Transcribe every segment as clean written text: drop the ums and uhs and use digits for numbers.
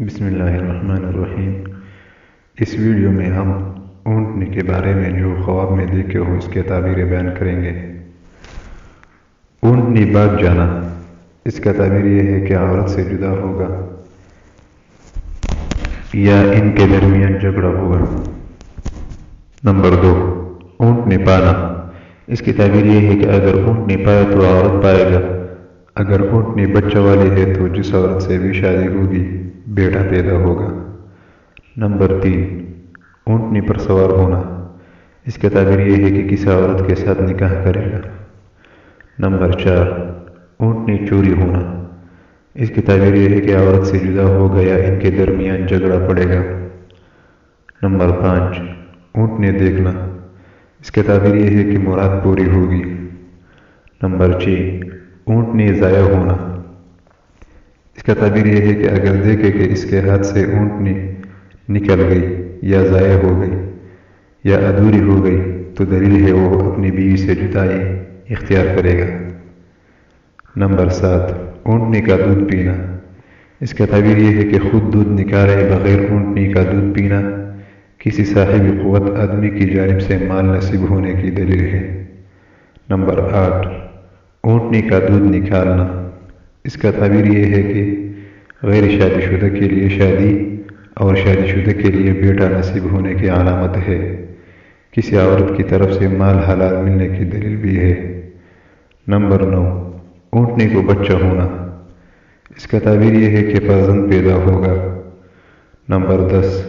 بسم اللہ الرحمن الرحیم۔ اس ویڈیو میں ہم اونٹنی کے بارے میں جو خواب میں دیکھے ہو اس کے تعبیر بیان کریں گے۔ اونٹنی بھاگ جانا، اس کا تعبیر یہ ہے کہ عورت سے جدا ہوگا یا ان کے درمیان جھگڑا ہوگا۔ نمبر 2، اونٹنی پانا، اس کی تعبیر یہ ہے کہ اگر اونٹنی پائے تو عورت پائے گا، اگر اونٹنی بچہ والی ہے تو جس عورت سے بھی شادی ہوگی بیٹا پیدا ہوگا۔ نمبر 3، اونٹنی پر سوار ہونا، اس کا تعبیر یہ ہے کہ کسی عورت کے ساتھ نکاح کرے گا۔ نمبر 4، اونٹنی چوری ہونا، اس کی تعبیر یہ ہے کہ عورت سے جدا ہوگا یا ان کے درمیان جھگڑا پڑے گا۔ نمبر 5، اونٹنی دیکھنا، اس کا تعبیر یہ ہے کہ مراد پوری ہوگی۔ نمبر 6، اونٹنی ضائع ہونا، اس کا تعبیر یہ ہے کہ اگر دیکھے کہ اس کے ہاتھ سے اونٹنی نکل گئی یا ضائع ہو گئی یا ادھوری ہو گئی تو دلیل ہے وہ اپنی بیوی سے جدائی اختیار کرے گا۔ نمبر 7، اونٹنی کا دودھ پینا، اس کا تعبیر یہ ہے کہ خود دودھ نکالے بغیر اونٹنی کا دودھ پینا کسی صاحب قوت آدمی کی جانب سے مال نصیب ہونے کی دلیل ہے۔ نمبر 8، اونٹنی کا دودھ نکالنا، اس کا تعبیر یہ ہے کہ غیر شادی شدہ کے لیے شادی اور شادی شدہ کے لیے بیٹا نصیب ہونے کی علامت ہے۔ کسی عورت کی طرف سے مال حلال ملنے کی دلیل بھی ہے۔ نمبر 9، اونٹنی کو بچہ ہونا، اس کا تعبیر یہ ہے کہ فرزند پیدا ہوگا۔ نمبر 10،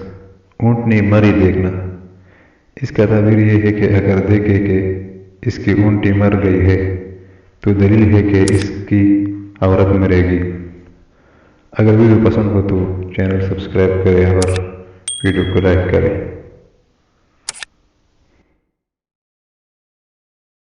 اونٹنی مری دیکھنا، اس کا تعبیر یہ ہے کہ اگر دیکھے کہ اس کی اونٹنی مر گئی ہے تو دلیل ہے کہ اس کی عورت مرے گی۔ اگر ویڈیو پسند ہو تو چینل سبسکرائب کریں اور ویڈیو کو لائک کریں۔